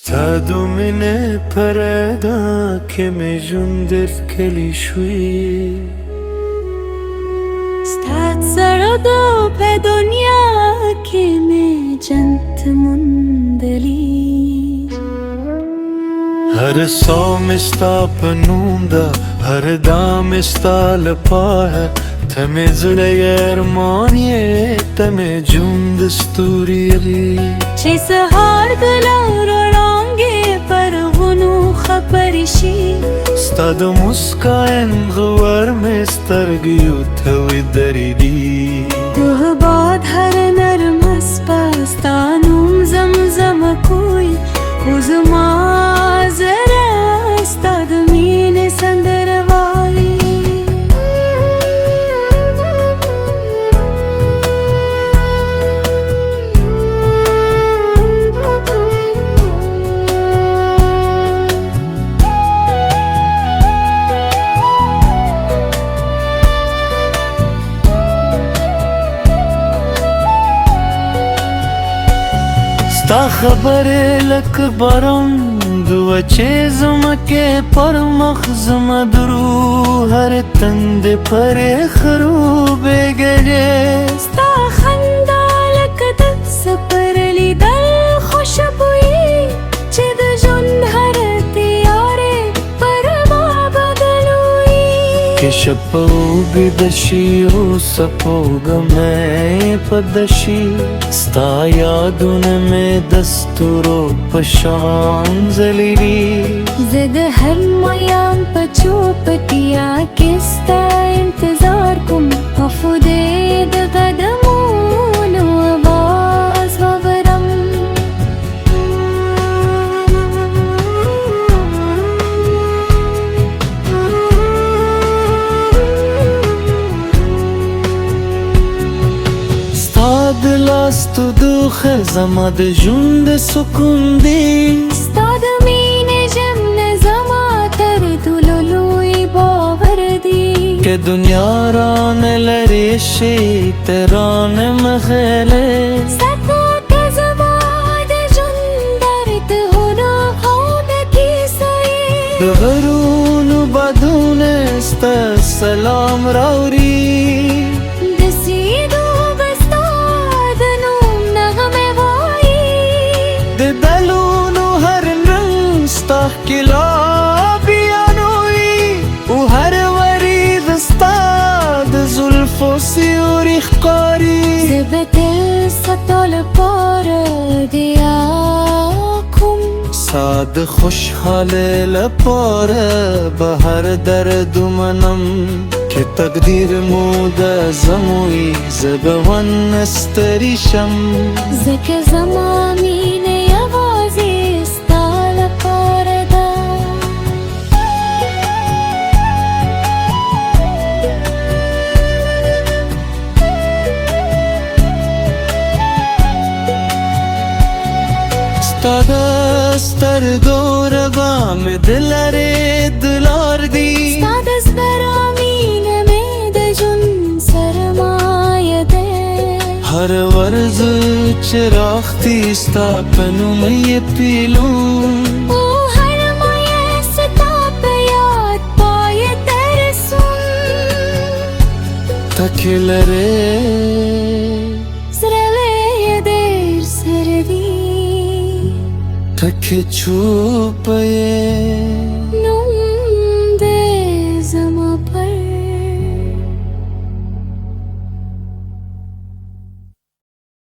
Domine parada che me jundet che li shui Stat sarado pe dunya ke me jant mundali Har sौ में sta panunda har da में sta lapa hai Tame zule armaniye tame jund sturiye Che sahar dala خبرشي ستاد مسکاین غور में سترګیو ته دریدي توه باد هر نرمس پستانوم زمزم کوي وزما زرا ستاد مين سندروالي تا خبر لک برم دو چه زمکه پر مخزم درو هر تند پر خروب گره ستا خندا لک د سپرلی دل خوشبوئی چه د ژوند هر تیاره پر ما بدلوئی که شپو بدشی او سپوگمه پدشی ستا یادونه میں دستورو پشان زلیری زد هر میام پچو پتیا کستا انتظار کم افوده د قدمونو آواز وورم دلاست دو خزما د ژوند سکون دی ستا د مینې ژوند زما تر ټولو لوی باور دی که دنیا ران لري شي تران مخله ستا که زما د ژوند درد هنو خوب کیسې د غرونو بادونه ستا سلام راوړي کلا بیانوی او هر ورید استاد زلفو سیوری خقاری زبتل ستال پار دیاکم ساد خوشحال لپاره به هر درد منم که تقدیر موده زموی زبوان استریشم زک زمامین یوازی ستا دستر دورگام دلره دلار دی ستا دستبرامین میں د جون سرمایه ده هر ورز چراختی ستا پنو میں پیلون او هر مایه ستا پیاد پای ترسون تکلره زرله در سردی تک چوپه